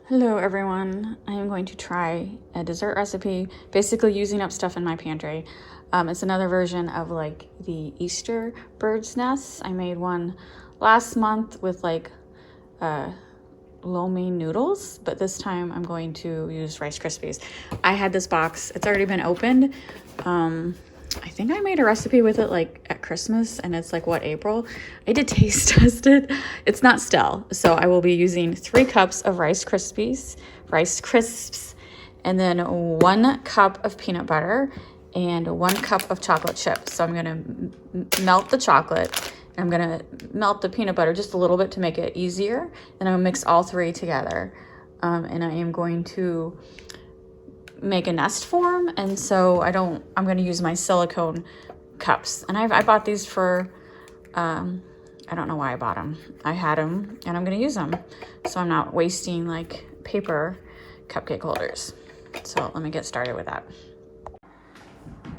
Hello everyone, I am going to try a dessert recipe, basically using up stuff in my pantry. It's another version of like the Easter bird's nests. I made one last month with like lo mein noodles, but this time I'm going to use Rice Krispies. I had this box, it's already been opened. I think I made a recipe with it like at Christmas, and it's like April. I did taste test it. It's not stale. So I will be using 3 cups of Rice Crisps, and then 1 cup of peanut butter and 1 cup of chocolate chips. So I'm gonna melt the chocolate. I'm gonna melt the peanut butter just a little bit to make it easier. And I'm gonna mix all 3 together. And I am going to make a nest form, and so I'm going to use my silicone cups, and I bought these for I don't know why I bought them. I had them and I'm going to use them, so I'm not wasting like paper cupcake holders. So let me get started with that.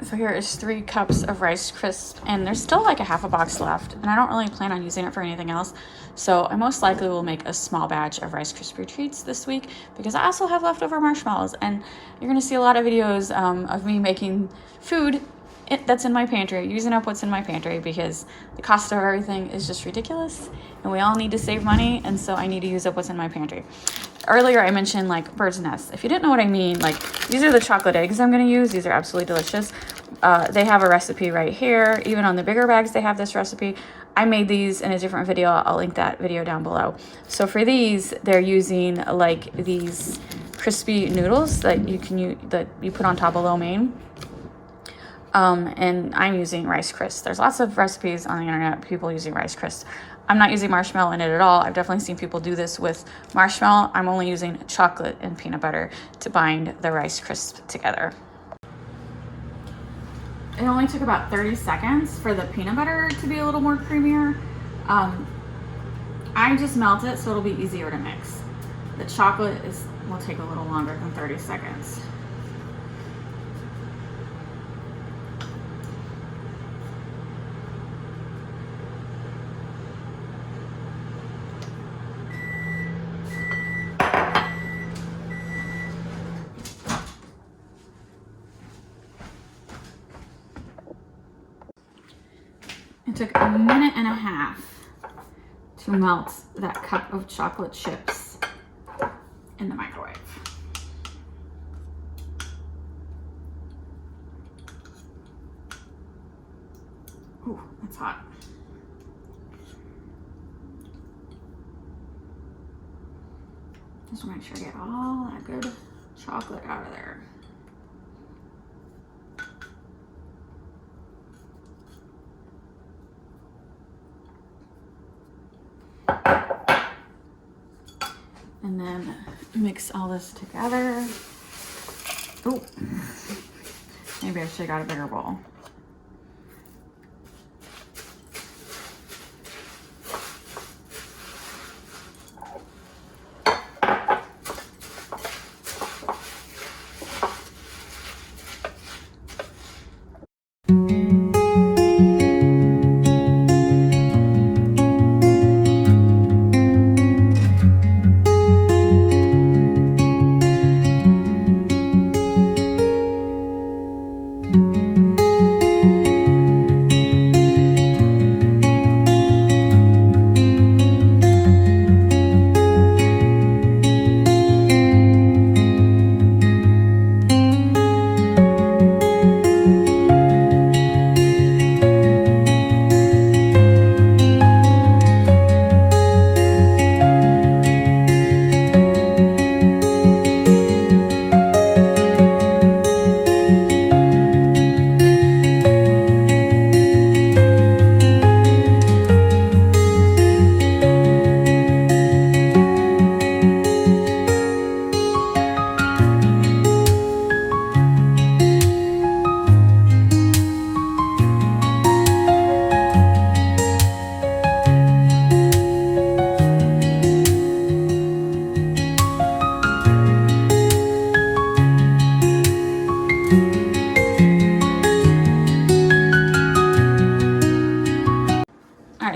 So here is 3 cups of Rice Crisp, and there's still like a half a box left, and I don't really plan on using it for anything else. So I most likely will make a small batch of Rice Krispie treats this week, because I also have leftover marshmallows, and you're gonna see a lot of videos of me making food that's in my pantry, using up what's in my pantry, because the cost of everything is just ridiculous, and we all need to save money, and so I need to use up what's in my pantry. Earlier I mentioned like bird's nests. If you didn't know what I mean, like these are the chocolate eggs I'm going to use. These are absolutely delicious. They have a recipe right here. Even on the bigger bags they have this recipe. I made these in a different video. I'll link that video down below. So for these, they're using like these crispy noodles that you put on top of lo mein. And I'm using Rice Crisp. There's lots of recipes on the internet, people using Rice Crisp. I'm not using marshmallow in it at all. I've definitely seen people do this with marshmallow. I'm only using chocolate and peanut butter to bind the Rice Crisp together. It only took about 30 seconds for the peanut butter to be a little more creamier. I just melt it so it'll be easier to mix. The chocolate will take a little longer than 30 seconds. It took a minute and a half to melt that cup of chocolate chips in the microwave. Ooh, that's hot. Just want to make sure I get all that good chocolate out of there. And then mix all this together. Oh, maybe I should have got a bigger bowl.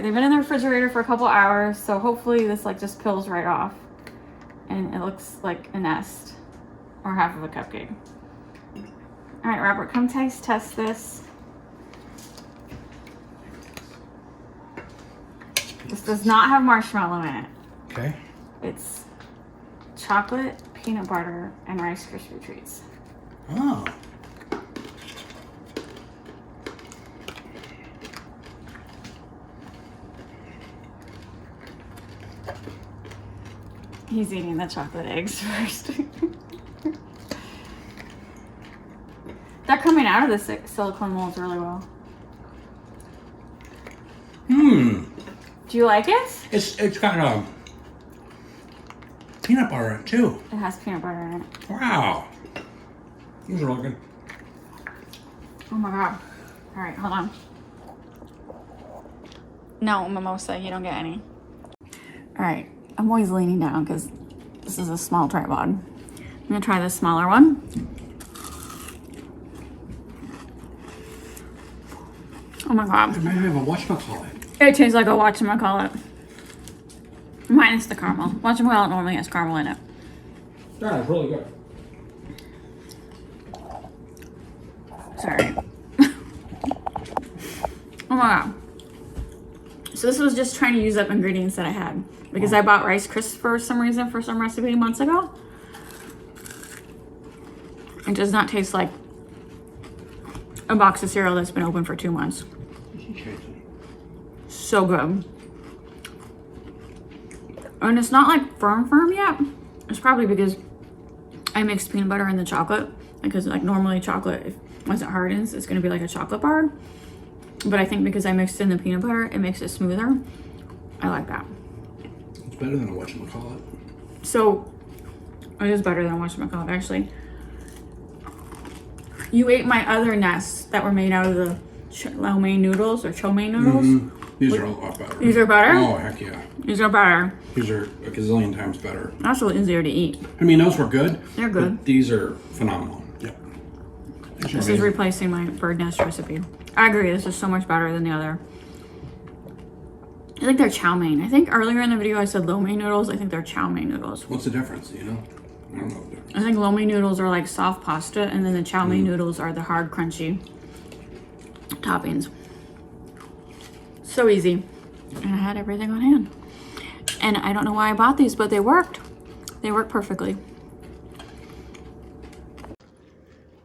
They've been in the refrigerator for a couple hours, so hopefully this like just peels right off. and it looks like a nest or half of a cupcake. All right, Robert, come test this. This does not have marshmallow in it. Okay. It's chocolate, peanut butter, and Rice Krispie treats. Oh. He's eating the chocolate eggs first. They're coming out of the silicone molds really well. Do you like it? It's got peanut butter in it too. It has peanut butter in it. Wow. These are really good. Oh my god. All right, hold on. No, mimosa, you don't get any. All right, I'm always leaning down because this is a small tripod. I'm gonna try this smaller one. Oh my god. It might have a whatchamacallit. It tastes like a whatchamacallit. Minus the caramel. Whatchamacallit normally has caramel in it. Yeah, it's really good. Sorry. Oh my god. So this was just trying to use up ingredients that I had. Because I bought Rice Krispies for some reason for some recipe months ago. It does not taste like a box of cereal that's been open for 2 months. So good. And it's not like firm yet. It's probably because I mixed peanut butter in the chocolate. Because like normally chocolate, once it hardens, it's gonna be like a chocolate bar. But I think because I mixed in the peanut butter, it makes it smoother. I like that. It's better than a whatchamacallit. So, it is better than whatchamacallit, actually. You ate my other nests that were made out of the lo mein noodles or cho mein noodles. These are a lot better. These are better? Oh, heck yeah. These are better. These are a gazillion times better. Also easier to eat. I mean, those were good. They're good. But these are phenomenal. Yep. This is replacing my bird nest recipe. I agree, this is so much better than the other. I think they're chow mein. I think earlier in the video I said lo mein noodles. I think they're chow mein noodles. What's the difference, do you know? I don't know the difference. I think lo mein noodles are like soft pasta, and then the chow mein noodles are the hard, crunchy toppings. So easy. And I had everything on hand. And I don't know why I bought these, but they worked. They work perfectly.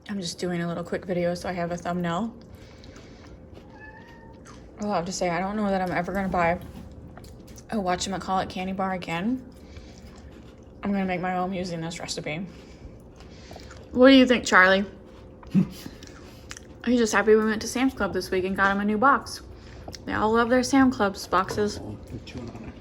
I'm just doing a little quick video so I have a thumbnail. I'll have to say, I don't know that I'm ever gonna buy a whatchamacallit candy bar again. I'm gonna make my own using this recipe. What do you think, Charlie? He's just happy we went to Sam's Club this week and got him a new box. They all love their Sam Club's boxes. Chewing on it.